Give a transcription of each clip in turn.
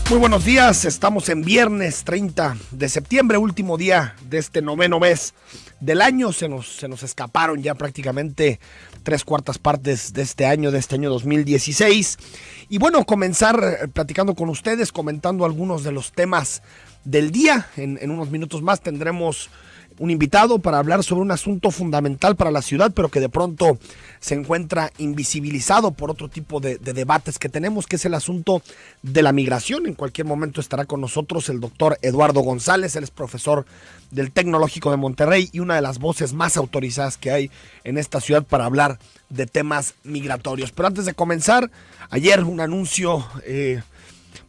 Muy buenos días, estamos en viernes 30 de septiembre, último día de este noveno mes del año. Se nos escaparon ya prácticamente 3/4 partes de este año 2016. Y bueno, comenzar platicando con ustedes, comentando algunos de los temas del día. En unos minutos más tendremos un invitado para hablar sobre un asunto fundamental para la ciudad, pero que de pronto se encuentra invisibilizado por otro tipo de debates que tenemos, que es el asunto de la migración. En cualquier momento estará con nosotros el doctor Eduardo González. Él es profesor del Tecnológico de Monterrey y una de las voces más autorizadas que hay en esta ciudad para hablar de temas migratorios. Pero antes de comenzar, ayer un anuncio,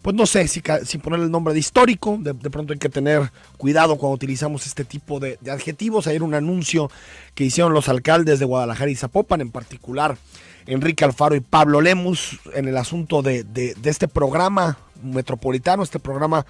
pues no sé si ponerle el nombre de histórico. De pronto hay que tener cuidado cuando utilizamos este tipo de adjetivos. Ayer un anuncio que hicieron los alcaldes de Guadalajara y Zapopan, en particular Enrique Alfaro y Pablo Lemus, en el asunto de este programa metropolitano, este programa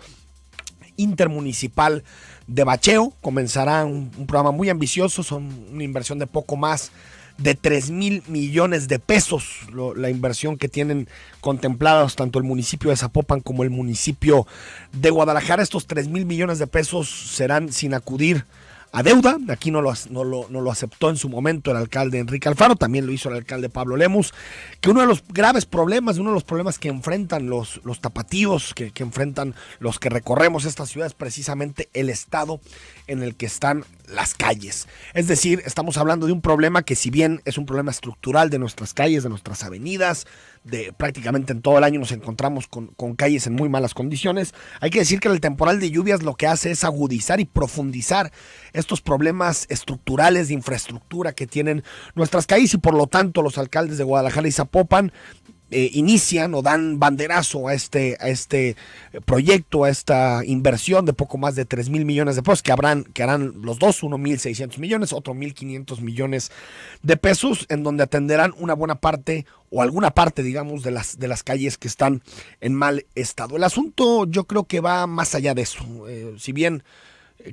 intermunicipal de bacheo. Comenzará un programa muy ambicioso, son una inversión de poco más de 3,000 millones de pesos, la inversión que tienen contemplados tanto el municipio de Zapopan como el municipio de Guadalajara. Estos 3,000 millones de pesos serán sin acudir a deuda. Aquí no lo aceptó en su momento el alcalde Enrique Alfaro, también lo hizo el alcalde Pablo Lemus, que uno de los graves problemas, uno de los problemas que enfrentan los tapatíos, que enfrentan los que recorremos esta ciudad, es precisamente el estado en el que están las calles. Es decir, estamos hablando de un problema que, si bien es un problema estructural de nuestras calles, de nuestras avenidas, de prácticamente en todo el año nos encontramos con calles en muy malas condiciones, hay que decir que el temporal de lluvias lo que hace es agudizar y profundizar estos problemas estructurales de infraestructura que tienen nuestras calles, y por lo tanto los alcaldes de Guadalajara y Zapopan inician o dan banderazo a este proyecto, a esta inversión de poco más de 3,000 millones de pesos que harán los dos, uno 1,600 millones, otro 1,500 millones de pesos, en donde atenderán una buena parte o alguna parte, digamos, de las calles que están en mal estado. El asunto yo creo que va más allá de eso. Si bien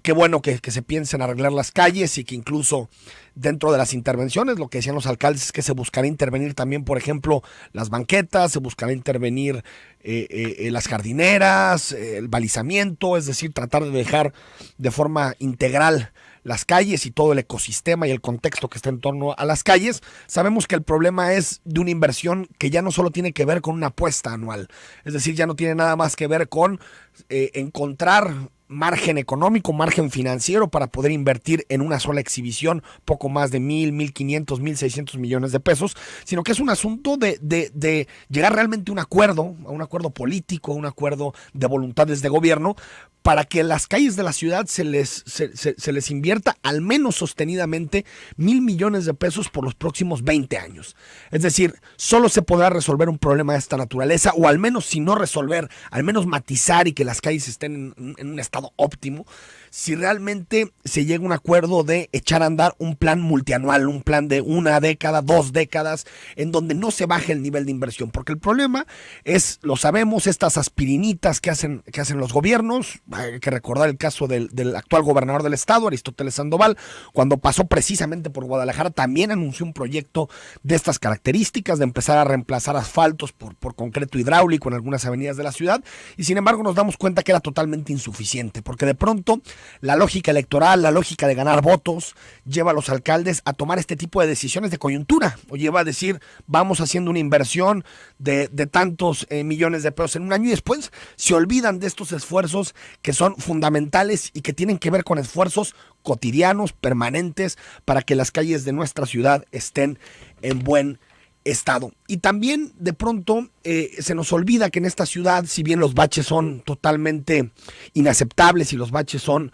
qué bueno que se piensen arreglar las calles, y que incluso dentro de las intervenciones, lo que decían los alcaldes es que se buscará intervenir también, por ejemplo, las banquetas, se buscará intervenir las jardineras, el balizamiento, es decir, tratar de dejar de forma integral las calles y todo el ecosistema y el contexto que está en torno a las calles. Sabemos que el problema es de una inversión que ya no solo tiene que ver con una apuesta anual, es decir, ya no tiene nada más que ver con encontrar margen económico, margen financiero para poder invertir en una sola exhibición poco más de 1,500, 1,600 millones de pesos, sino que es un asunto de llegar realmente a un acuerdo político, a un acuerdo de voluntades de gobierno, para que las calles de la ciudad se les invierta al menos sostenidamente 1,000 millones de pesos por los próximos 20 años. Es decir, solo se podrá resolver un problema de esta naturaleza, o al menos, si no resolver, al menos matizar y que las calles estén en un estado óptimo, si realmente se llega a un acuerdo de echar a andar un plan multianual, un plan de 1 década, 2 décadas, en donde no se baje el nivel de inversión. Porque el problema es, lo sabemos, estas aspirinitas que hacen los gobiernos. Hay que recordar el caso del actual gobernador del estado, Aristóteles Sandoval, cuando pasó precisamente por Guadalajara, también anunció un proyecto de estas características, de empezar a reemplazar asfaltos por concreto hidráulico en algunas avenidas de la ciudad, y sin embargo nos damos cuenta que era totalmente insuficiente, porque de pronto la lógica electoral, la lógica de ganar votos, lleva a los alcaldes a tomar este tipo de decisiones de coyuntura, o lleva a decir, vamos haciendo una inversión de tantos millones de pesos en un año, y después se olvidan de estos esfuerzos que son fundamentales y que tienen que ver con esfuerzos cotidianos, permanentes, para que las calles de nuestra ciudad estén en buen estado. Y también de pronto se nos olvida que en esta ciudad, si bien los baches son totalmente inaceptables y los baches son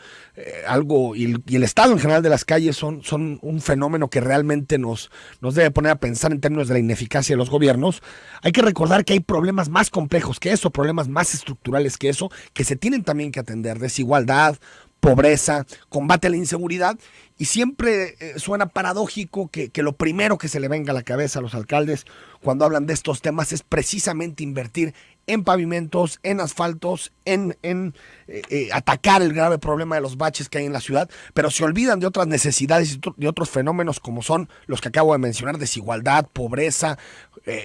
algo, y el estado en general de las calles son un fenómeno que realmente nos debe poner a pensar en términos de la ineficacia de los gobiernos, hay que recordar que hay problemas más complejos que eso, problemas más estructurales que eso, que se tienen también que atender: desigualdad, pobreza, combate a la inseguridad. Y siempre suena paradójico que lo primero que se le venga a la cabeza a los alcaldes cuando hablan de estos temas es precisamente invertir en pavimentos, en asfaltos, en atacar el grave problema de los baches que hay en la ciudad, pero se olvidan de otras necesidades y de otros fenómenos como son los que acabo de mencionar: desigualdad, pobreza,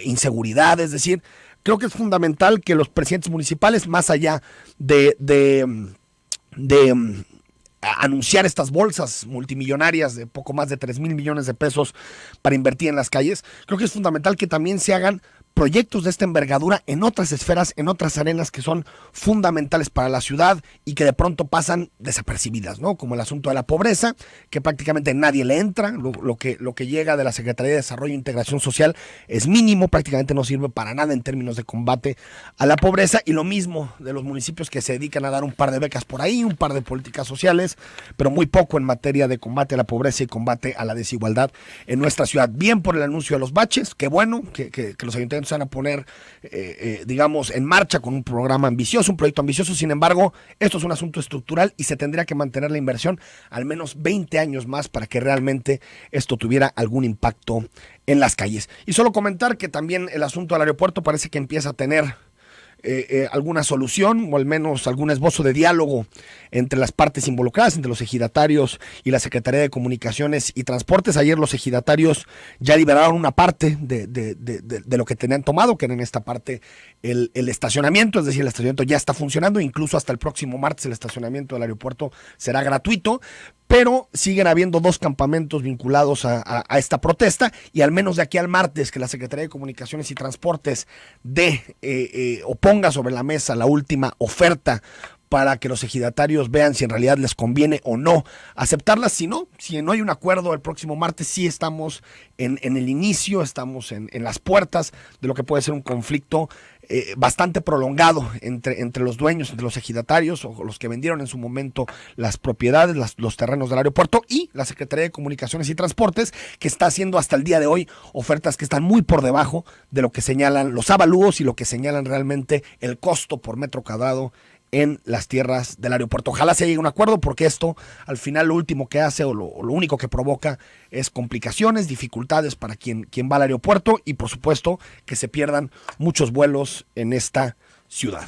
inseguridad. Es decir, creo que es fundamental que los presidentes municipales, más allá de anunciar estas bolsas multimillonarias de poco más de 3,000 millones de pesos para invertir en las calles, creo que es fundamental que también se hagan proyectos de esta envergadura en otras esferas, en otras arenas que son fundamentales para la ciudad y que de pronto pasan desapercibidas, ¿no? Como el asunto de la pobreza, que prácticamente nadie le entra, lo que llega de la Secretaría de Desarrollo e Integración Social es mínimo, prácticamente no sirve para nada en términos de combate a la pobreza, y lo mismo de los municipios que se dedican a dar un par de becas por ahí, un par de políticas sociales, pero muy poco en materia de combate a la pobreza y combate a la desigualdad en nuestra ciudad. Bien por el anuncio de los baches, qué bueno que los ayuntamientos se van a poner, digamos, en marcha con un programa ambicioso, un proyecto ambicioso. Sin embargo, esto es un asunto estructural y se tendría que mantener la inversión al menos 20 años más para que realmente esto tuviera algún impacto en las calles. Y solo comentar que también el asunto del aeropuerto parece que empieza a tener alguna solución, o al menos algún esbozo de diálogo entre las partes involucradas, entre los ejidatarios y la Secretaría de Comunicaciones y Transportes. Ayer los ejidatarios ya liberaron una parte de lo que tenían tomado, que era en esta parte el estacionamiento, es decir, el estacionamiento ya está funcionando, incluso hasta el próximo martes el estacionamiento del aeropuerto será gratuito, pero siguen habiendo 2 campamentos vinculados a esta protesta, y al menos de aquí al martes que la Secretaría de Comunicaciones y Transportes o ponga sobre la mesa la última oferta para que los ejidatarios vean si en realidad les conviene o no aceptarlas. Si no hay un acuerdo el próximo martes, sí estamos en el inicio, estamos en las puertas de lo que puede ser un conflicto bastante prolongado entre los dueños, entre los ejidatarios o los que vendieron en su momento las propiedades, los terrenos del aeropuerto, y la Secretaría de Comunicaciones y Transportes, que está haciendo hasta el día de hoy ofertas que están muy por debajo de lo que señalan los avalúos y lo que señalan realmente el costo por metro cuadrado en las tierras del aeropuerto. Ojalá se llegue a un acuerdo, porque esto al final lo último que hace o lo único que provoca es complicaciones, dificultades para quien va al aeropuerto, y por supuesto que se pierdan muchos vuelos en esta ciudad.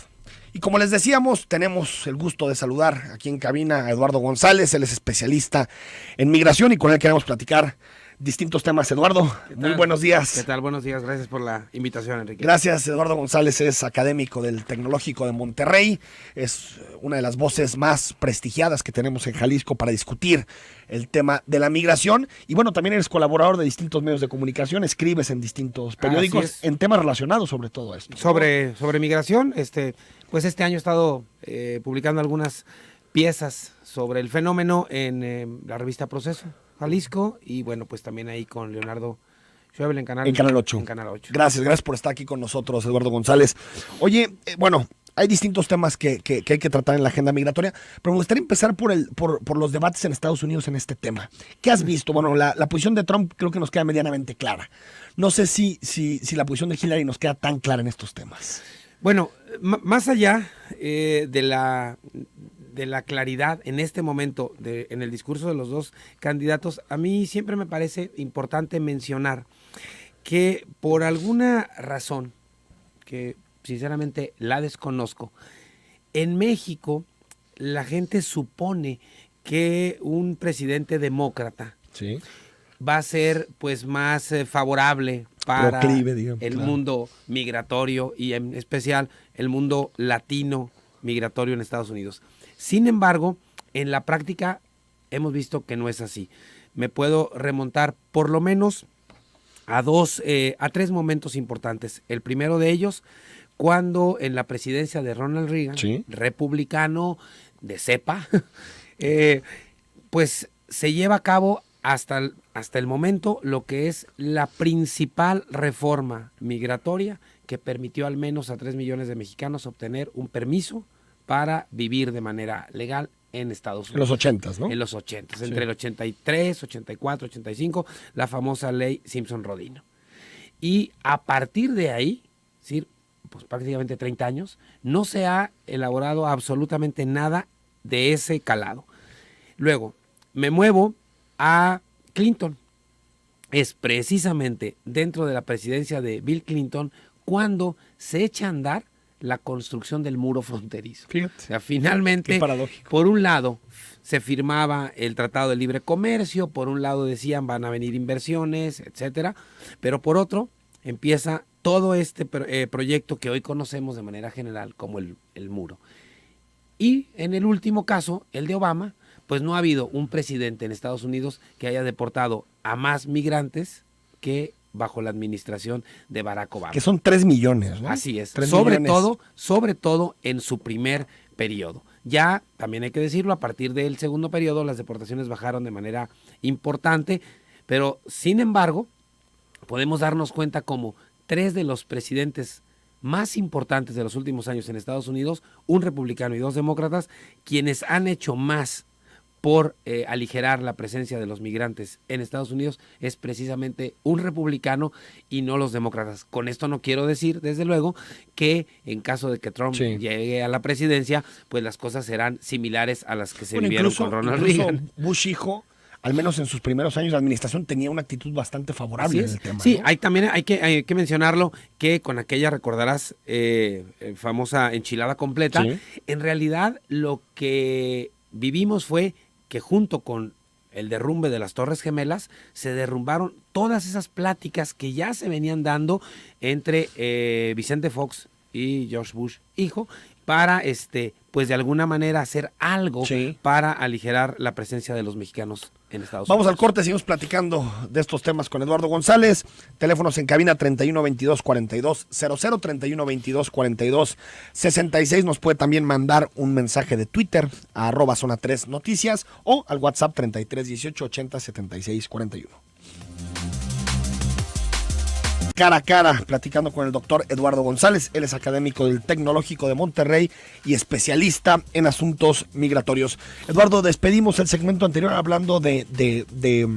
Y como les decíamos, tenemos el gusto de saludar aquí en cabina a Eduardo González. Él es especialista en migración y con él queremos platicar distintos temas. Eduardo, muy buenos días. ¿Qué tal? Buenos días, gracias por la invitación, Enrique. Gracias. Eduardo González es académico del Tecnológico de Monterrey, es una de las voces más prestigiadas que tenemos en Jalisco para discutir el tema de la migración, y bueno, también eres colaborador de distintos medios de comunicación, escribes en distintos periódicos en temas relacionados sobre todo esto. Sobre migración, pues este año he estado publicando algunas piezas sobre el fenómeno en la revista Proceso Jalisco, y bueno, pues también ahí con Leonardo Schwebel en Canal 8. Gracias por estar aquí con nosotros, Eduardo González. Oye, bueno, hay distintos temas que hay que tratar en la agenda migratoria, pero me gustaría empezar por los debates en Estados Unidos en este tema. ¿Qué has visto? Bueno, la posición de Trump creo que nos queda medianamente clara. No sé si la posición de Hillary nos queda tan clara en estos temas. Bueno, más allá de la claridad en este momento en el discurso de los dos candidatos, a mí siempre me parece importante mencionar que por alguna razón, que sinceramente la desconozco, en México la gente supone que un presidente demócrata ¿sí? va a ser pues más favorable para el mundo migratorio, y en especial el mundo latino migratorio en Estados Unidos. Sin embargo, en la práctica hemos visto que no es así. Me puedo remontar por lo menos a 3 momentos importantes. El primero de ellos, cuando en la presidencia de Ronald Reagan, ¿sí? republicano de cepa, pues se lleva a cabo hasta el momento lo que es la principal reforma migratoria que permitió al menos a 3 millones de mexicanos obtener un permiso para vivir de manera legal en Estados Unidos. En los 80s, ¿no? En los 80s, sí. Entre el 83, 84, 85, la famosa ley Simpson-Rodino. Y a partir de ahí, ¿sí? Pues prácticamente 30 años, no se ha elaborado absolutamente nada de ese calado. Luego, me muevo a Clinton. Es precisamente dentro de la presidencia de Bill Clinton cuando se echa a andar la construcción del muro fronterizo. Fíjate. O sea, finalmente, por un lado, se firmaba el Tratado de Libre Comercio, por un lado decían van a venir inversiones, etcétera, pero por otro, empieza todo este proyecto que hoy conocemos de manera general como el muro. Y en el último caso, el de Obama, pues no ha habido un presidente en Estados Unidos que haya deportado a más migrantes que bajo la administración de Barack Obama. Que son 3 millones, ¿no? Así es. 3 sobre millones. todo en su primer periodo. Ya, también hay que decirlo, a partir del segundo periodo las deportaciones bajaron de manera importante, pero sin embargo, podemos darnos cuenta como 3 de los presidentes más importantes de los últimos años en Estados Unidos, un republicano y 2 demócratas, quienes han hecho más por aligerar la presencia de los migrantes en Estados Unidos, es precisamente un republicano y no los demócratas. Con esto no quiero decir, desde luego, que en caso de que Trump llegue a la presidencia, pues las cosas serán similares a las que se vivieron con Ronald Reagan. Bush hijo, al menos en sus primeros años de administración, tenía una actitud bastante favorable en el tema. Sí, ¿no? también hay que mencionarlo, que con aquella, recordarás, famosa enchilada completa, en realidad lo que vivimos fue que junto con el derrumbe de las Torres Gemelas se derrumbaron todas esas pláticas que ya se venían dando entre Vicente Fox y George Bush hijo, para pues de alguna manera hacer algo para aligerar la presencia de los mexicanos en Estados Unidos. Vamos al corte, seguimos platicando de estos temas con Eduardo González. Teléfonos en cabina 3122-4200, 3122-4266. Nos puede también mandar un mensaje de Twitter a @zona 3 noticias o al WhatsApp 3318807641. Cara a cara, platicando con el doctor Eduardo González. Él es académico del Tecnológico de Monterrey y especialista en asuntos migratorios. Eduardo, despedimos el segmento anterior hablando de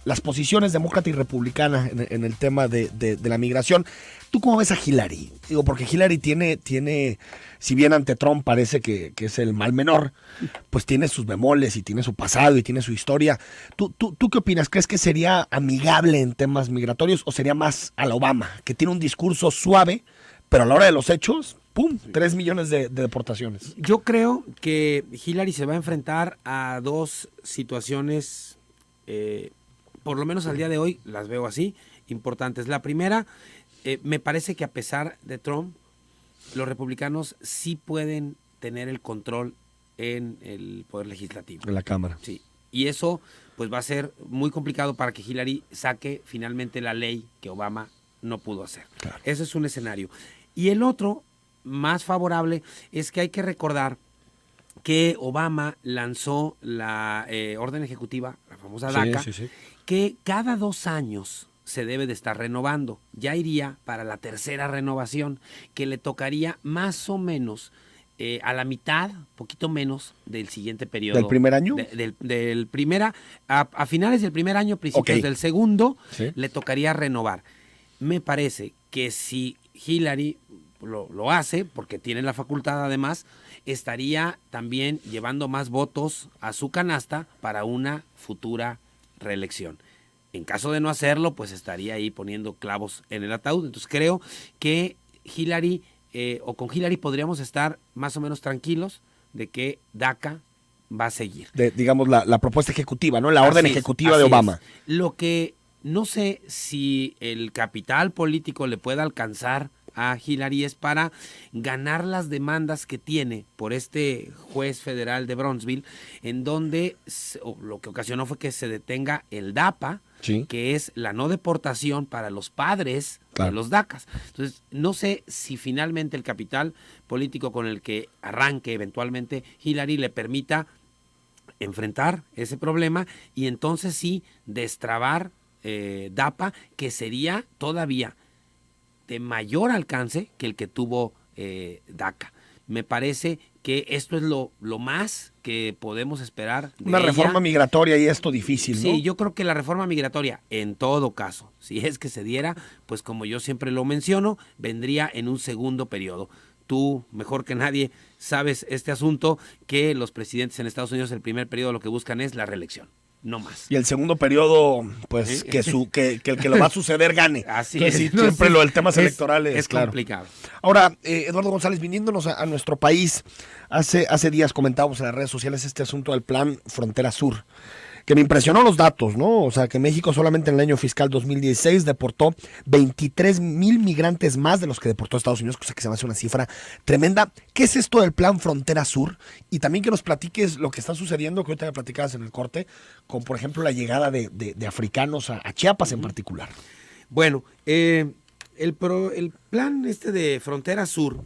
las posiciones demócrata y republicana en el tema de la migración. ¿Tú cómo ves a Hillary? Digo, porque Hillary tiene, si bien ante Trump parece que es el mal menor, pues tiene sus bemoles y tiene su pasado y tiene su historia. ¿Tú qué opinas? ¿Crees que sería amigable en temas migratorios o sería más a la Obama, que tiene un discurso suave, pero a la hora de los hechos, ¡pum!, 3 millones de deportaciones? Yo creo que Hillary se va a enfrentar a 2 situaciones, por lo menos al día de hoy, las veo así, importantes. La primera, me parece que a pesar de Trump, los republicanos sí pueden tener el control en el poder legislativo. En la Cámara. Sí. Y eso pues va a ser muy complicado para que Hillary saque finalmente la ley que Obama no pudo hacer. Claro. Ese es un escenario. Y el otro, más favorable, es que hay que recordar que Obama lanzó la orden ejecutiva, la famosa DACA, que cada 2 años se debe de estar renovando. Ya iría para la tercera renovación, que le tocaría más o menos a la mitad, poquito menos, del siguiente periodo. ¿Del primer año? A finales del primer año, principios del segundo, le tocaría renovar. Me parece que si Hillary lo hace, porque tiene la facultad además, estaría también llevando más votos a su canasta para una futura reelección. En caso de no hacerlo, pues estaría ahí poniendo clavos en el ataúd. Entonces creo que Hillary, con Hillary podríamos estar más o menos tranquilos de que DACA va a seguir. Digamos, la propuesta ejecutiva, ¿no? La orden ejecutiva de Obama. Lo que no sé si el capital político le pueda alcanzar a Hillary es para ganar las demandas que tiene por este juez federal de Brownsville, en donde lo que ocasionó fue que se detenga el DAPA, que es la no deportación para los padres de los DACAs. Entonces, no sé si finalmente el capital político con el que arranque eventualmente Hillary le permita enfrentar ese problema y entonces sí destrabar DAPA, que sería todavía de mayor alcance que el que tuvo DACA. Me parece que esto es lo más que podemos esperar de una reforma migratoria y esto difícil, ¿no? Sí, yo creo que la reforma migratoria, en todo caso, si es que se diera, pues como yo siempre lo menciono, vendría en un segundo periodo. Tú, mejor que nadie, sabes este asunto, que los presidentes en Estados Unidos el primer periodo lo que buscan es la reelección. No más. Y el segundo periodo, pues, que el que lo va a suceder gane. Así es. Sí, siempre lo del temas electorales. Es claro. Complicado. Ahora, Eduardo González, viniéndonos a nuestro país, hace días comentábamos en las redes sociales este asunto del plan Frontera Sur. que me impresionó los datos, ¿no? O sea, que México solamente en el año fiscal 2016 deportó 23,000 migrantes más de los que deportó Estados Unidos, cosa que se me hace una cifra tremenda. ¿Qué es esto del Plan Frontera Sur? Y también que nos platiques lo que está sucediendo, que ahorita me platicabas en el corte, con, por ejemplo, la llegada de africanos a Chiapas en particular. Bueno, el plan de Frontera Sur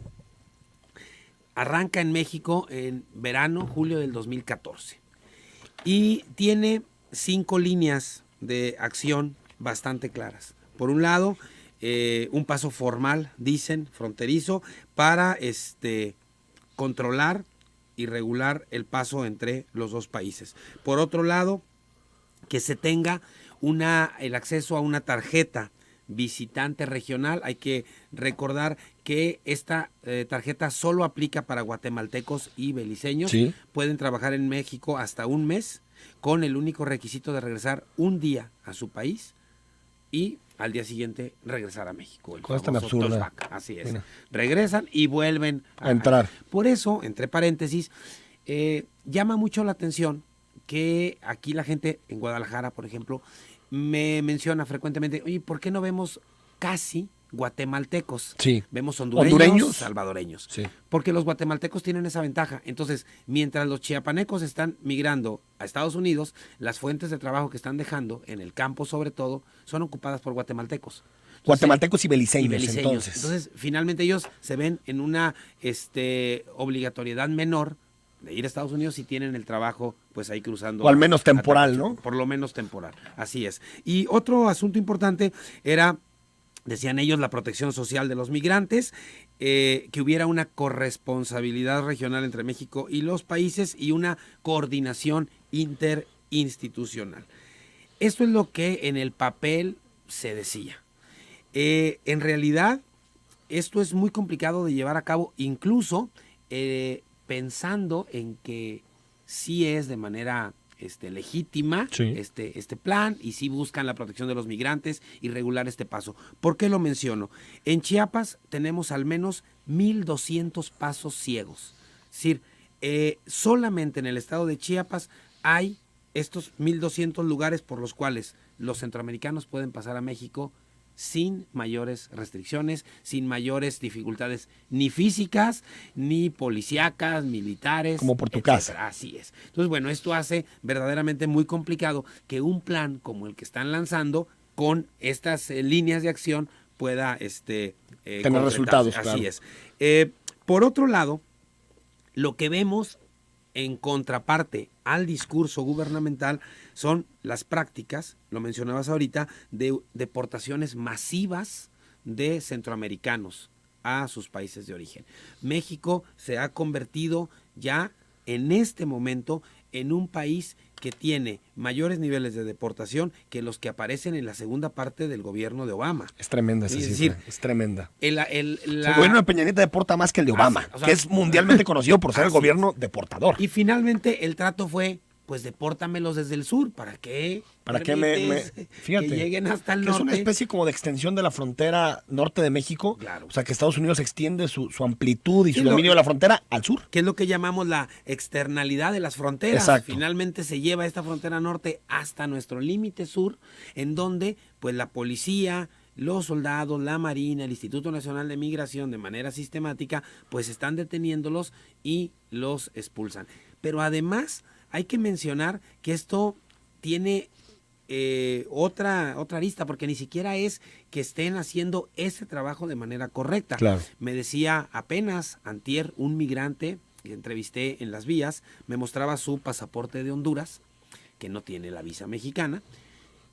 arranca en México en verano, julio del 2014. Y tiene 5 líneas de acción bastante claras. Por un lado, un paso formal, dicen, fronterizo, para controlar y regular el paso entre los dos países. Por otro lado, que se tenga el acceso a una tarjeta visitante regional. Hay que recordar que esta tarjeta solo aplica para guatemaltecos y beliceños. Sí. Pueden trabajar en México hasta un mes con el único requisito de regresar un día a su país y al día siguiente regresar a México. Cosa tan absurda. Así es. Mira. Regresan y vuelven a entrar. Por eso, entre paréntesis, llama mucho la atención que aquí la gente en Guadalajara, por ejemplo, me menciona frecuentemente, oye, ¿por qué no vemos casi guatemaltecos? Sí. Vemos hondureños, salvadoreños. Sí. Porque los guatemaltecos tienen esa ventaja. Entonces, mientras los chiapanecos están migrando a Estados Unidos, las fuentes de trabajo que están dejando, en el campo sobre todo, son ocupadas por guatemaltecos. Entonces, guatemaltecos y beliceños, Entonces, finalmente ellos se ven en una obligatoriedad menor de ir a Estados Unidos si tienen el trabajo pues ahí cruzando. O al menos temporal, ¿no? Por lo menos temporal, así es. Y otro asunto importante era, decían ellos, la protección social de los migrantes, que hubiera una corresponsabilidad regional entre México y los países y una coordinación interinstitucional. Esto es lo que en el papel se decía. En realidad, esto es muy complicado de llevar a cabo, incluso pensando en que sí es de manera legítima sí, este plan y sí buscan la protección de los migrantes y regular este paso. ¿Por qué lo menciono? En Chiapas tenemos al menos 1,200 pasos ciegos. Es decir, solamente en el estado de Chiapas hay estos 1,200 lugares por los cuales los centroamericanos pueden pasar a México sin mayores restricciones, sin mayores dificultades ni físicas, ni policíacas, militares. Como por tu etcétera. casa. Así es. Entonces, bueno, esto hace verdaderamente muy complicado que un plan como el que están lanzando con estas líneas de acción pueda tener resultados. Así claro. es. Por otro lado, lo que vemos en contraparte al discurso gubernamental son las prácticas, lo mencionabas ahorita, de deportaciones masivas de centroamericanos a sus países de origen. México se ha convertido ya en este momento en un país que tiene mayores niveles de deportación que los que aparecen en la segunda parte del gobierno de Obama. Es tremenda esa cifra, es tremenda. El gobierno de Peña Nieto deporta más que el de Obama, que es mundialmente conocido por ser el gobierno deportador. Y finalmente el trato fue, pues depórtamelos desde el sur, ¿para qué? Para que fíjate, que lleguen hasta el que norte. Es una especie como de extensión de la frontera norte de México. Claro. O sea, que Estados Unidos extiende su amplitud y su dominio de la frontera al sur. Que es lo que llamamos la externalidad de las fronteras. Exacto. Finalmente se lleva esta frontera norte hasta nuestro límite sur, en donde pues la policía, los soldados, la Marina, el Instituto Nacional de Migración, de manera sistemática, pues están deteniéndolos y los expulsan. Pero además hay que mencionar que esto tiene otra arista, porque ni siquiera es que estén haciendo ese trabajo de manera correcta. Claro. Me decía apenas antier un migrante que entrevisté en las vías, me mostraba su pasaporte de Honduras, que no tiene la visa mexicana,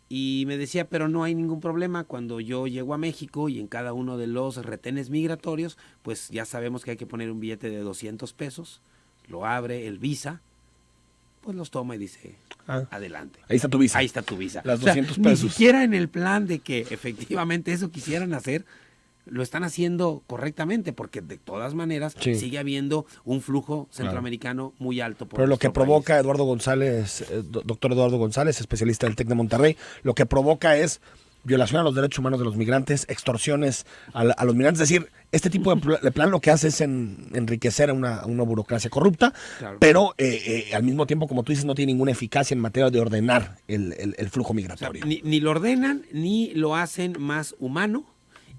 y me decía, pero no hay ningún problema cuando yo llego a México y en cada uno de los retenes migratorios, pues ya sabemos que hay que poner un billete de 200 pesos, lo abre el visa, pues los toma y dice, adelante. Ahí está tu visa. Ahí está tu visa. Las 200 pesos. Ni siquiera en el plan de que efectivamente eso quisieran hacer, lo están haciendo correctamente, porque de todas maneras sigue habiendo un flujo centroamericano muy alto. Pero lo que provoca Eduardo González, doctor Eduardo González, especialista del TEC de Monterrey, lo que provoca es violación a los derechos humanos de los migrantes, extorsiones a los migrantes. Es decir, este tipo de plan lo que hace es enriquecer a una burocracia corrupta, claro. Pero al mismo tiempo, como tú dices, no tiene ninguna eficacia en materia de ordenar el flujo migratorio. O sea, ni lo ordenan, ni lo hacen más humano.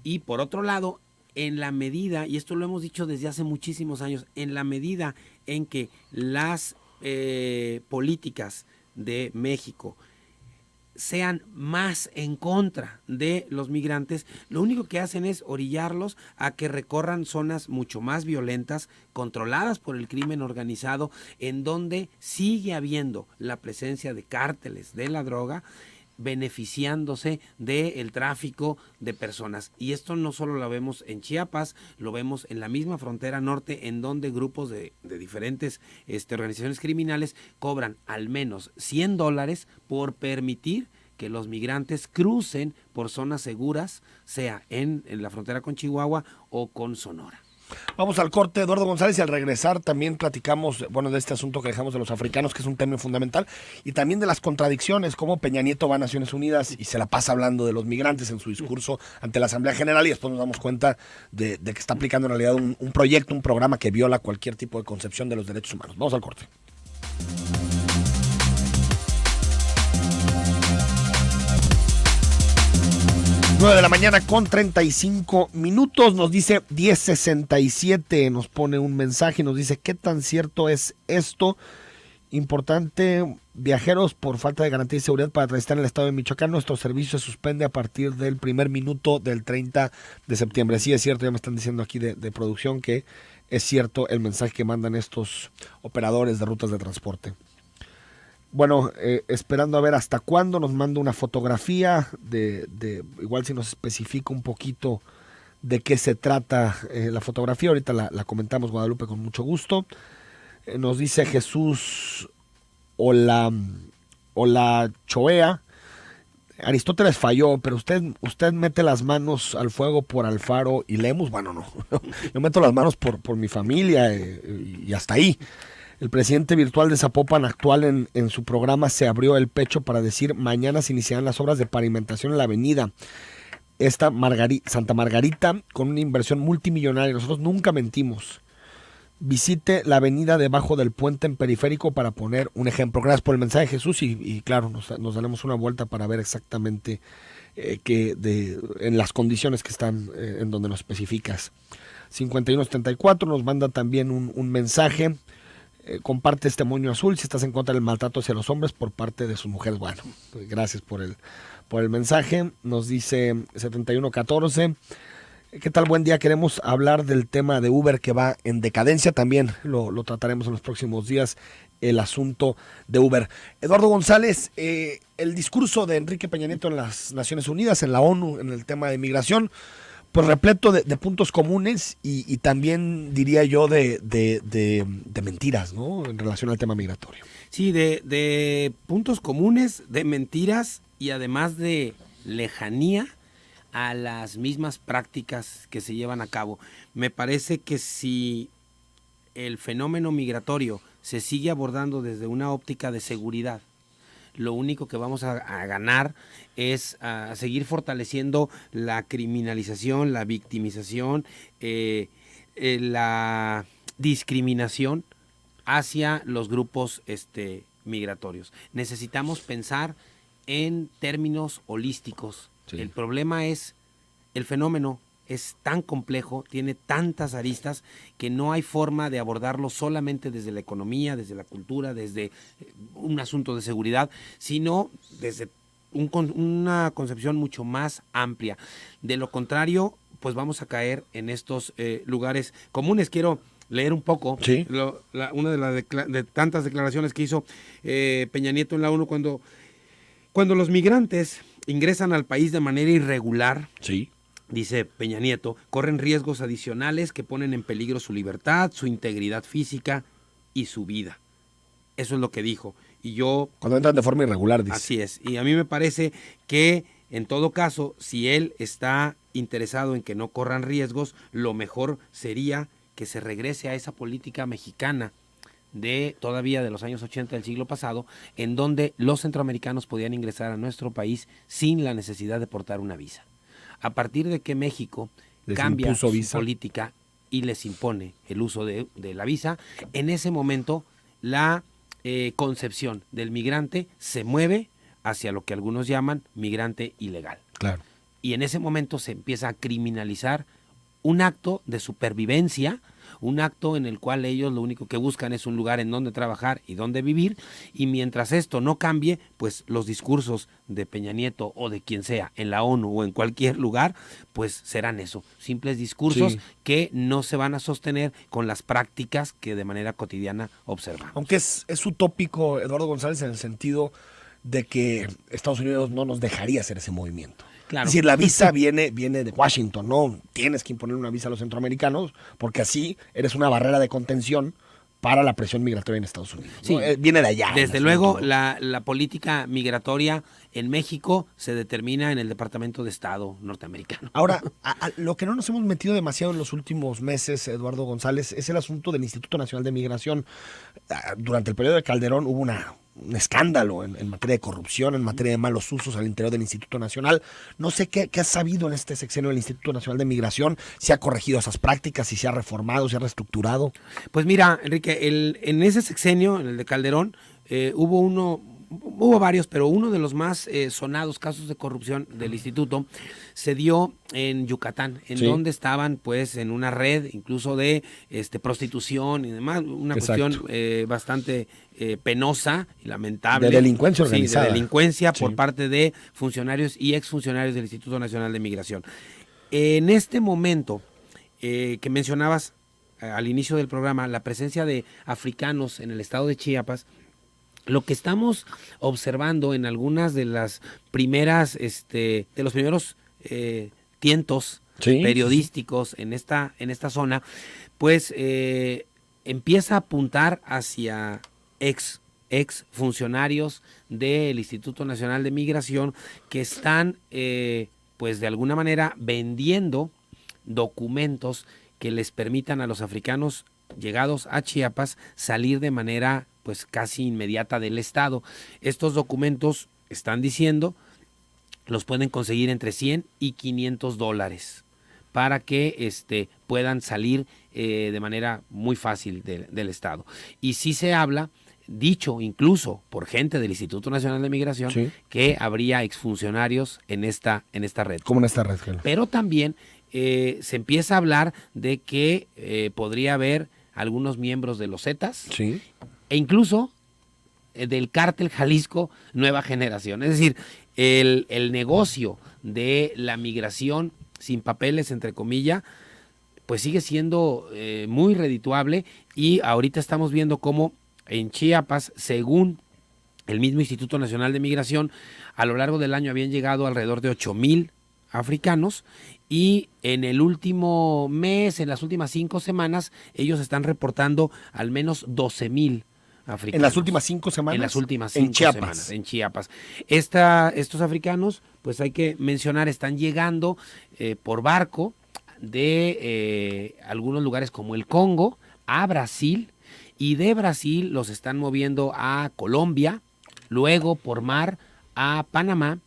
Y por otro lado, en la medida, y esto lo hemos dicho desde hace muchísimos años, en la medida en que las políticas de México sean más en contra de los migrantes, lo único que hacen es orillarlos a que recorran zonas mucho más violentas, controladas por el crimen organizado, en donde sigue habiendo la presencia de cárteles de la droga, beneficiándose del tráfico de personas. Y esto no solo lo vemos en Chiapas, lo vemos en la misma frontera norte, en donde grupos de diferentes organizaciones criminales cobran al menos $100 por permitir que los migrantes crucen por zonas seguras, sea en la frontera con Chihuahua o con Sonora. Vamos al corte, Eduardo González, y al regresar también platicamos, de este asunto que dejamos de los africanos, que es un tema fundamental, y también de las contradicciones, como Peña Nieto va a Naciones Unidas y se la pasa hablando de los migrantes en su discurso ante la Asamblea General, y después nos damos cuenta de que está aplicando en realidad un proyecto, un programa que viola cualquier tipo de concepción de los derechos humanos. Vamos al corte. 9 de la mañana con 35 minutos, nos dice 1067, nos pone un mensaje y nos dice: ¿qué tan cierto es esto? Importante, viajeros por falta de garantía y seguridad para transitar en el estado de Michoacán, nuestro servicio se suspende a partir del primer minuto del 30 de septiembre. Sí, es cierto, ya me están diciendo aquí de producción que es cierto el mensaje que mandan estos operadores de rutas de transporte. Bueno, esperando a ver hasta cuándo, nos manda una fotografía de igual si nos especifica un poquito de qué se trata la fotografía. Ahorita la comentamos, Guadalupe, con mucho gusto. Nos dice Jesús Hola Choea: Aristóteles falló, pero usted mete las manos al fuego por Alfaro y Lemus. Bueno, no, yo meto las manos por mi familia y hasta ahí. El presidente virtual de Zapopan actual en su programa se abrió el pecho para decir: mañana se iniciarán las obras de pavimentación en la avenida Santa Margarita con una inversión multimillonaria. Nosotros nunca mentimos. Visite la avenida debajo del puente en Periférico para poner un ejemplo. Gracias por el mensaje, Jesús, y claro, nos daremos una vuelta para ver exactamente en las condiciones que están en donde nos especificas. 5174 nos manda también un mensaje. Comparte este moño azul si estás en contra del maltrato hacia los hombres por parte de sus mujeres. Bueno, gracias por el mensaje. Nos dice 7114: ¿qué tal? Buen día, queremos hablar del tema de Uber que va en decadencia. También lo trataremos en los próximos días, el asunto de Uber. Eduardo González, el discurso de Enrique Peña Nieto en las Naciones Unidas, en la ONU, en el tema de migración, pues repleto de puntos comunes y también diría yo de mentiras, ¿no? En relación al tema migratorio. Sí, de puntos comunes, de mentiras y además de lejanía a las mismas prácticas que se llevan a cabo. Me parece que si el fenómeno migratorio se sigue abordando desde una óptica de seguridad, lo único que vamos a ganar es a seguir fortaleciendo la criminalización, la victimización, la discriminación hacia los grupos migratorios. Necesitamos pensar en términos holísticos. Sí. El problema es, el fenómeno es tan complejo, tiene tantas aristas que no hay forma de abordarlo solamente desde la economía, desde la cultura, desde un asunto de seguridad, sino desde una concepción mucho más amplia. De lo contrario, pues vamos a caer en estos lugares comunes. Quiero leer un poco, ¿sí?, una de tantas declaraciones que hizo Peña Nieto en la ONU cuando los migrantes ingresan al país de manera irregular. Sí. Dice Peña Nieto, corren riesgos adicionales que ponen en peligro su libertad, su integridad física y su vida. Eso es lo que dijo. Y yo... Cuando entran de forma irregular, dice. Así es. Y a mí me parece que, en todo caso, si él está interesado en que no corran riesgos, lo mejor sería que se regrese a esa política mexicana todavía de los años 80 del siglo pasado, en donde los centroamericanos podían ingresar a nuestro país sin la necesidad de portar una visa. A partir de que México cambia su política y les impone el uso de la visa, en ese momento la concepción del migrante se mueve hacia lo que algunos llaman migrante ilegal. Claro. Y en ese momento se empieza a criminalizar un acto de supervivencia, un acto en el cual ellos lo único que buscan es un lugar en donde trabajar y donde vivir, y mientras esto no cambie, pues los discursos de Peña Nieto o de quien sea en la ONU o en cualquier lugar, pues serán eso, simples discursos que no se van a sostener con las prácticas que de manera cotidiana observamos. Aunque es utópico, Eduardo González, en el sentido de que Estados Unidos no nos dejaría hacer ese movimiento. Claro. Es decir, la visa viene de Washington, no tienes que imponer una visa a los centroamericanos porque así eres una barrera de contención para la presión migratoria en Estados Unidos. Sí, ¿no? Viene de allá. Desde luego, la política migratoria en México se determina en el Departamento de Estado norteamericano. Ahora, lo que no nos hemos metido demasiado en los últimos meses, Eduardo González, es el asunto del Instituto Nacional de Migración. Durante el periodo de Calderón hubo un escándalo en materia de corrupción, en materia de malos usos al interior del Instituto Nacional. No sé qué has sabido en este sexenio del Instituto Nacional de Migración, si ha corregido esas prácticas, si se ha reformado, si ha reestructurado. Pues mira, Enrique, en ese sexenio, en el de Calderón, hubo varios, pero uno de los más sonados casos de corrupción del instituto se dio en Yucatán, en donde estaban pues en una red incluso de prostitución y demás, una cuestión bastante penosa y lamentable. De delincuencia organizada. Sí, de delincuencia por parte de funcionarios y exfuncionarios del Instituto Nacional de Migración. En este momento que mencionabas al inicio del programa, la presencia de africanos en el estado de Chiapas, lo que estamos observando en algunas de las primeras, de los primeros tientos periodísticos en esta zona, pues empieza a apuntar hacia ex funcionarios del Instituto Nacional de Migración que están, pues de alguna manera, vendiendo documentos que les permitan a los africanos llegados a Chiapas salir de manera pues casi inmediata del estado. Estos documentos están diciendo los pueden conseguir entre $100 y $500 para que puedan salir de manera muy fácil del estado. Y sí se habla, dicho incluso por gente del Instituto Nacional de Migración, que habría exfuncionarios en esta red. ¿Cómo en esta red? Pero también se empieza a hablar de que podría haber algunos miembros de los Zetas e incluso del cártel Jalisco Nueva Generación. Es decir, el negocio de la migración sin papeles, entre comillas, pues sigue siendo muy redituable, y ahorita estamos viendo cómo en Chiapas, según el mismo Instituto Nacional de Migración, a lo largo del año habían llegado alrededor de 8,000 africanos, y en el último mes, en las últimas 5 semanas, ellos están reportando al menos 12,000 africanos. ¿En las últimas 5 semanas? En las últimas 5 semanas, en Chiapas. Estos africanos, pues hay que mencionar, están llegando por barco de algunos lugares como el Congo a Brasil, y de Brasil los están moviendo a Colombia, luego por mar a Panamá,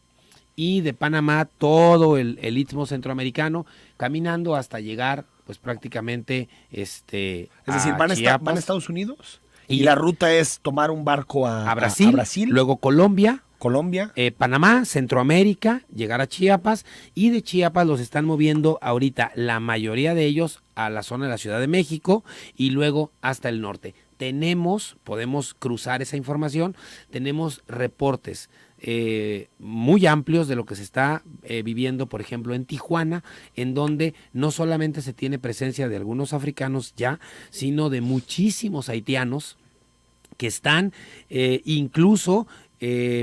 y de Panamá todo el istmo centroamericano, caminando hasta llegar pues prácticamente es decir, van a Estados Unidos y la ruta es tomar un barco a Brasil, luego Colombia, Panamá, Centroamérica, llegar a Chiapas, y de Chiapas los están moviendo ahorita la mayoría de ellos a la zona de la Ciudad de México y luego hasta el norte. Podemos cruzar esa información, tenemos reportes muy amplios de lo que se está viviendo, por ejemplo, en Tijuana, en donde no solamente se tiene presencia de algunos africanos ya, sino de muchísimos haitianos que están incluso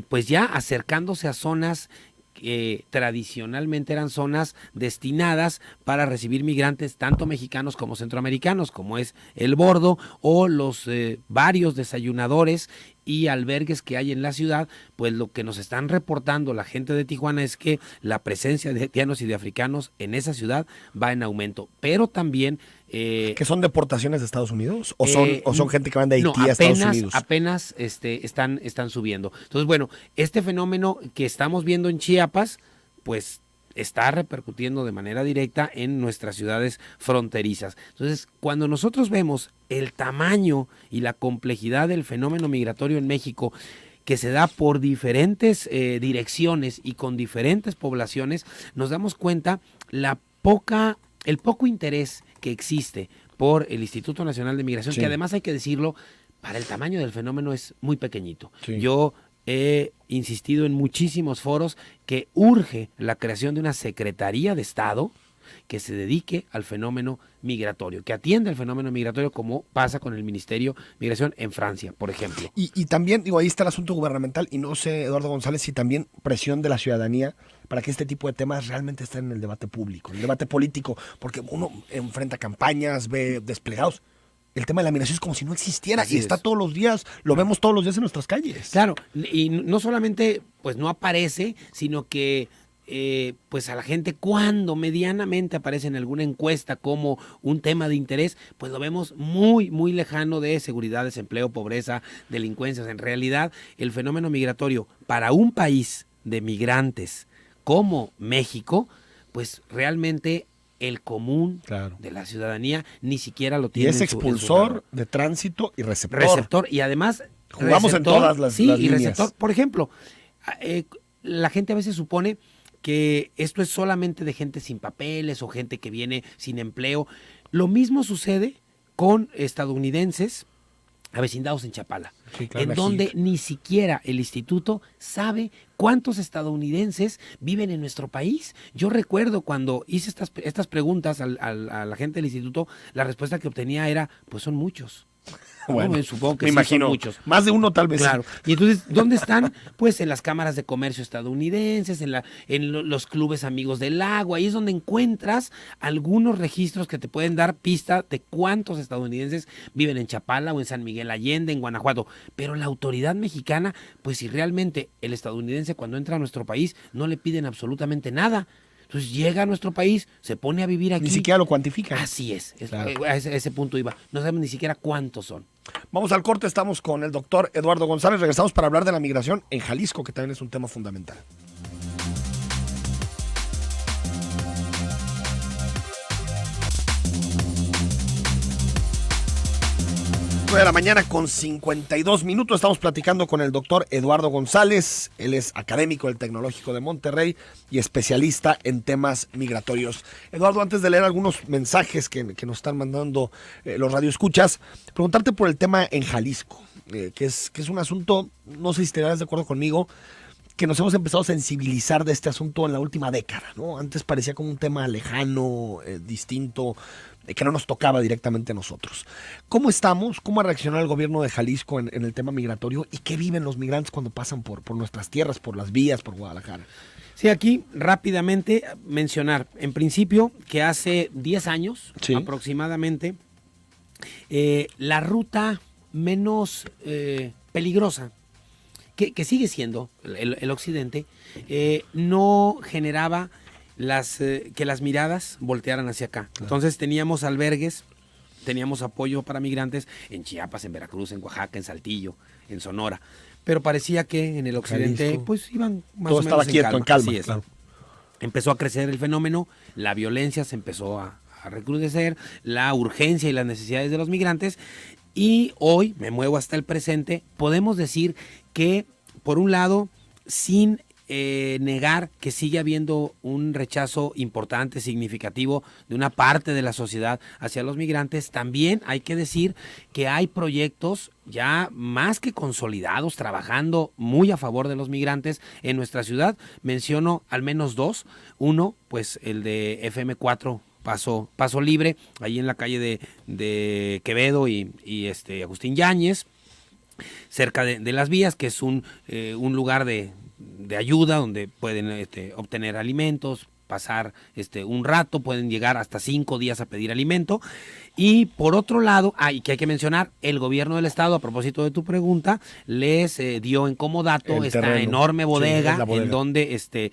pues ya acercándose a zonas que tradicionalmente eran zonas destinadas para recibir migrantes tanto mexicanos como centroamericanos, como es El Bordo o los varios desayunadores y albergues que hay en la ciudad, pues lo que nos están reportando la gente de Tijuana es que la presencia de haitianos y de africanos en esa ciudad va en aumento, pero también... ¿Que son deportaciones de Estados Unidos? ¿O son gente que van de Haití a Estados Unidos? Apenas están subiendo. Entonces, bueno, este fenómeno que estamos viendo en Chiapas, pues está repercutiendo de manera directa en nuestras ciudades fronterizas. Entonces, cuando nosotros vemos el tamaño y la complejidad del fenómeno migratorio en México, que se da por diferentes direcciones y con diferentes poblaciones, nos damos cuenta el poco interés que existe por el Instituto Nacional de Migración, que además hay que decirlo, para el tamaño del fenómeno es muy pequeñito. Sí. Yo he insistido en muchísimos foros que urge la creación de una Secretaría de Estado que se dedique al fenómeno migratorio, que atienda el fenómeno migratorio como pasa con el Ministerio de Migración en Francia, por ejemplo. Y también, ahí está el asunto gubernamental, y no sé, Eduardo González, si también presión de la ciudadanía para que este tipo de temas realmente estén en el debate público, en el debate político, porque uno enfrenta campañas, ve desplegados. El tema de la migración es como si no existiera. Así y está todos los días, lo vemos todos los días en nuestras calles. Claro, y no solamente pues no aparece, sino que pues a la gente cuando medianamente aparece en alguna encuesta como un tema de interés, pues lo vemos muy, muy lejano de seguridad, desempleo, pobreza, delincuencias. En realidad, el fenómeno migratorio para un país de migrantes como México, pues realmente el común de la ciudadanía ni siquiera lo tiene. Y es expulsor de tránsito y receptor. Receptor, y además... Jugamos en todas las líneas. Y receptor. Por ejemplo, la gente a veces supone que esto es solamente de gente sin papeles o gente que viene sin empleo. Lo mismo sucede con estadounidenses avecindados en Chapala, en donde ni siquiera el instituto sabe cuántos estadounidenses viven en nuestro país. Yo recuerdo cuando hice estas preguntas a la gente del instituto, la respuesta que obtenía era, pues son muchos. Bueno, no, supongo que me imagino, son muchos. Más de uno tal vez. Claro. Y entonces, ¿dónde están? Pues en las cámaras de comercio estadounidenses, en los clubes amigos del agua. Ahí es donde encuentras algunos registros que te pueden dar pista de cuántos estadounidenses viven en Chapala o en San Miguel Allende, en Guanajuato. Pero la autoridad mexicana, pues si realmente el estadounidense cuando entra a nuestro país no le piden absolutamente nada. Entonces llega a nuestro país, se pone a vivir aquí. Ni siquiera lo cuantifica. Así es. Claro. A ese punto iba. No sabemos ni siquiera cuántos son. Vamos al corte, estamos con el doctor Eduardo González. Regresamos para hablar de la migración en Jalisco, que también es un tema fundamental. 9 de la mañana con 52 minutos. Estamos platicando con el doctor Eduardo González. Él es académico del Tecnológico de Monterrey y especialista en temas migratorios. Eduardo, antes de leer algunos mensajes que nos están mandando los radioescuchas, preguntarte por el tema en Jalisco, que es un asunto, no sé si estarás de acuerdo conmigo, que nos hemos empezado a sensibilizar de este asunto en la última década, ¿no? Antes parecía como un tema lejano, distinto, que no nos tocaba directamente a nosotros. ¿Cómo estamos? ¿Cómo ha reaccionado el gobierno de Jalisco en el tema migratorio? ¿Y qué viven los migrantes cuando pasan por nuestras tierras, por las vías, por Guadalajara? Sí, aquí rápidamente mencionar, en principio, que hace 10 años aproximadamente, la ruta menos peligrosa, que sigue siendo el occidente, no generaba que las miradas voltearan hacia acá. Claro. Entonces teníamos albergues, teníamos apoyo para migrantes en Chiapas, en Veracruz, en Oaxaca, en Saltillo, en Sonora. Pero parecía que en el occidente Jalisco, pues iban más todo o menos estaba quieto, en calma. Así es. Claro. Empezó a crecer el fenómeno, la violencia se empezó a recrudecer, la urgencia y las necesidades de los migrantes. Y hoy, me muevo hasta el presente, podemos decir que, por un lado, sin negar que sigue habiendo un rechazo importante, significativo de una parte de la sociedad hacia los migrantes, también hay que decir que hay proyectos ya más que consolidados, trabajando muy a favor de los migrantes en nuestra ciudad. Menciono al menos dos. Uno, pues el de FM4, Paso Libre, ahí en la calle de Quevedo y Agustín Yáñez, cerca de las vías, que es un lugar de ayuda donde pueden obtener alimentos, pasar un rato, pueden llegar hasta 5 días a pedir alimento. Y por otro lado, y que hay que mencionar, el gobierno del estado, a propósito de tu pregunta, les dio en comodato esta enorme bodega, sí, en donde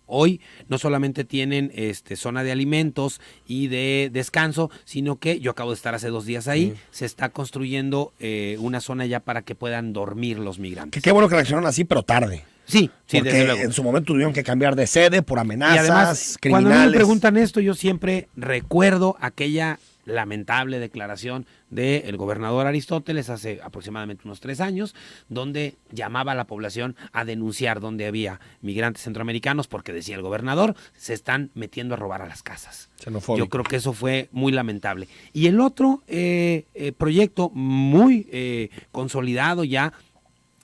hoy no solamente tienen zona de alimentos y de descanso, sino que yo acabo de estar hace 2 días ahí, se está construyendo una zona ya para que puedan dormir los migrantes. Qué bueno que reaccionaron así, pero tarde. Sí, porque desde luego. En su momento tuvieron que cambiar de sede por amenazas, y además, criminales. Cuando me preguntan esto, yo siempre recuerdo aquella lamentable declaración del gobernador Aristóteles hace aproximadamente unos 3 años, donde llamaba a la población a denunciar donde había migrantes centroamericanos, porque decía el gobernador, se están metiendo a robar a las casas. Xenofóbico. Yo creo que eso fue muy lamentable. Y el otro proyecto muy consolidado ya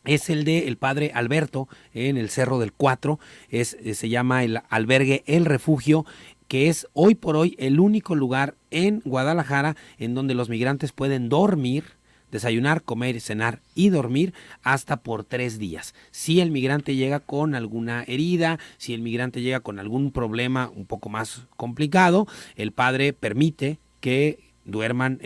es el de el padre Alberto en el Cerro del Cuatro, se llama el albergue El Refugio, que es hoy por hoy el único lugar en Guadalajara en donde los migrantes pueden dormir, desayunar, comer, cenar y dormir hasta por 3 días. Si el migrante llega con alguna herida, si el migrante llega con algún problema un poco más complicado, el padre permite que duerman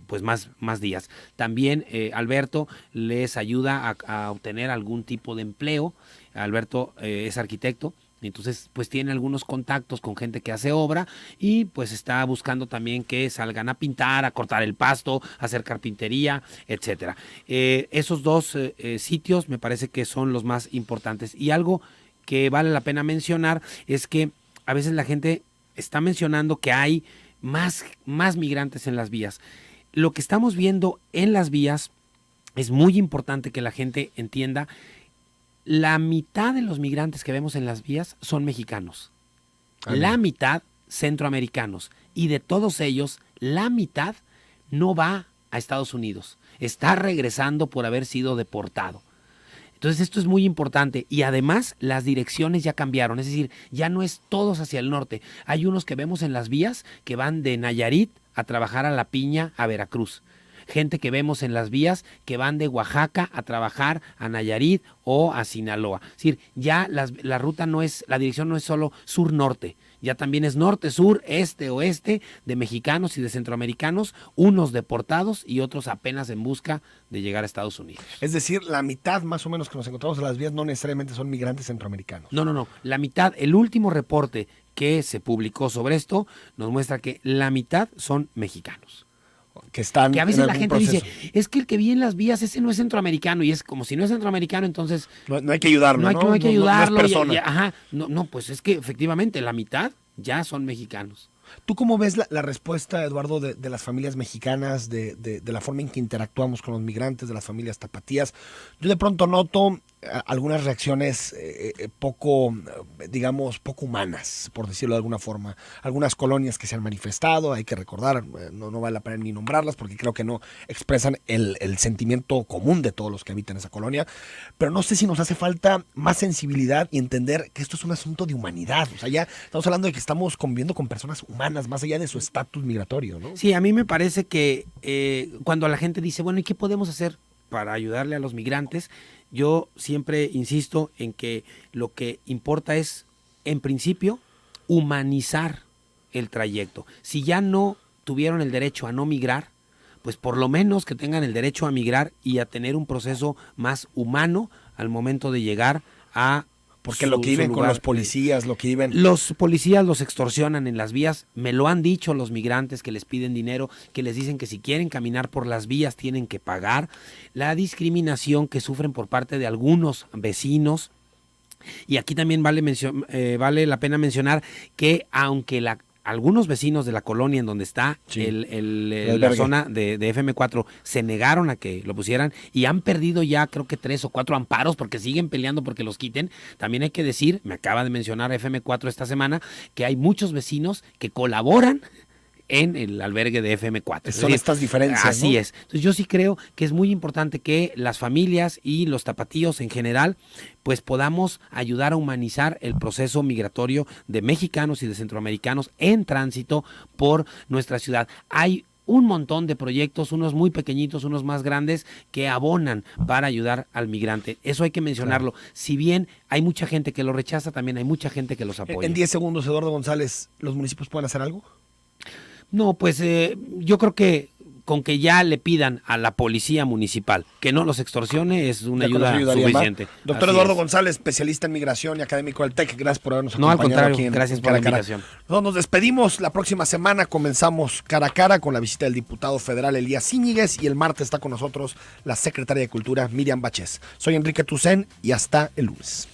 pues más días. También Alberto les ayuda a obtener algún tipo de empleo. Alberto es arquitecto, entonces pues tiene algunos contactos con gente que hace obra y pues está buscando también que salgan a pintar, a cortar el pasto, a hacer carpintería, etcétera. Esos 2 sitios me parece que son los más importantes. Y algo que vale la pena mencionar es que a veces la gente está mencionando que hay más migrantes en las vías. Lo que estamos viendo en las vías es muy importante que la gente entienda. La mitad de los migrantes que vemos en las vías son mexicanos. La mitad centroamericanos. Y de todos ellos, la mitad no va a Estados Unidos. Está regresando por haber sido deportado. Entonces esto es muy importante. Y además las direcciones ya cambiaron. Es decir, ya no es todos hacia el norte. Hay unos que vemos en las vías que van de Nayarit a trabajar a La Piña, a Veracruz. Gente que vemos en las vías que van de Oaxaca a trabajar a Nayarit o a Sinaloa. Es decir, ya la ruta no es, la dirección no es solo sur-norte, ya también es norte-sur, este-oeste, de mexicanos y de centroamericanos, unos deportados y otros apenas en busca de llegar a Estados Unidos. Es decir, la mitad más o menos que nos encontramos en las vías no necesariamente son migrantes centroamericanos. No, la mitad, el último reporte que se publicó sobre esto nos muestra que la mitad son mexicanos. Que están que a veces la gente proceso. Dice, es que el que vive en las vías, ese no es centroamericano, y es como si no es centroamericano, entonces no hay que ayudarlo, no hay que ayudarlo, no es persona. Pues es que efectivamente la mitad ya son mexicanos. ¿Tú cómo ves la respuesta, Eduardo, de las familias mexicanas, de la forma en que interactuamos con los migrantes, de las familias tapatías? Yo de pronto noto algunas reacciones poco humanas, por decirlo de alguna forma. Algunas colonias que se han manifestado, hay que recordar, no vale la pena ni nombrarlas porque creo que no expresan el sentimiento común de todos los que habitan esa colonia, pero no sé si nos hace falta más sensibilidad y entender que esto es un asunto de humanidad. O sea, ya estamos hablando de que estamos conviviendo con personas humanas, más allá de su estatus migratorio, ¿no? Sí, a mí me parece que cuando la gente dice, bueno, ¿y qué podemos hacer para ayudarle a los migrantes? Yo siempre insisto en que lo que importa es, en principio, humanizar el trayecto. Si ya no tuvieron el derecho a no migrar, pues por lo menos que tengan el derecho a migrar y a tener un proceso más humano al momento de llegar a Porque lo que viven con los policías, lo que viven... Los policías los extorsionan en las vías, me lo han dicho los migrantes que les piden dinero, que les dicen que si quieren caminar por las vías tienen que pagar. La discriminación que sufren por parte de algunos vecinos. Y aquí también vale la pena mencionar que aunque algunos vecinos de la colonia en donde está la zona de FM4 se negaron a que lo pusieran y han perdido ya creo que 3 o 4 amparos porque siguen peleando porque los quiten. También hay que decir, me acaba de mencionar FM4 esta semana, que hay muchos vecinos que colaboran en el albergue de FM4. Son estas diferencias, así ¿no? es. Entonces yo sí creo que es muy importante que las familias y los tapatíos en general pues podamos ayudar a humanizar el proceso migratorio de mexicanos y de centroamericanos en tránsito por nuestra ciudad. Hay un montón de proyectos, unos muy pequeñitos, unos más grandes, que abonan para ayudar al migrante. Eso hay que mencionarlo. Claro. Si bien hay mucha gente que lo rechaza, también hay mucha gente que los apoya. En 10 segundos, Eduardo González, ¿los municipios pueden hacer algo? No, pues yo creo que con que ya le pidan a la policía municipal que no los extorsione es una ayuda suficiente. Doctor Eduardo González, especialista en migración y académico del TEC, gracias por habernos acompañado. No, al contrario, aquí en gracias por la invitación. Nos despedimos la próxima semana, comenzamos cara a cara con la visita del diputado federal Elías Íñiguez y el martes está con nosotros la secretaria de Cultura Miriam Báchez. Soy Enrique Tucen y hasta el lunes.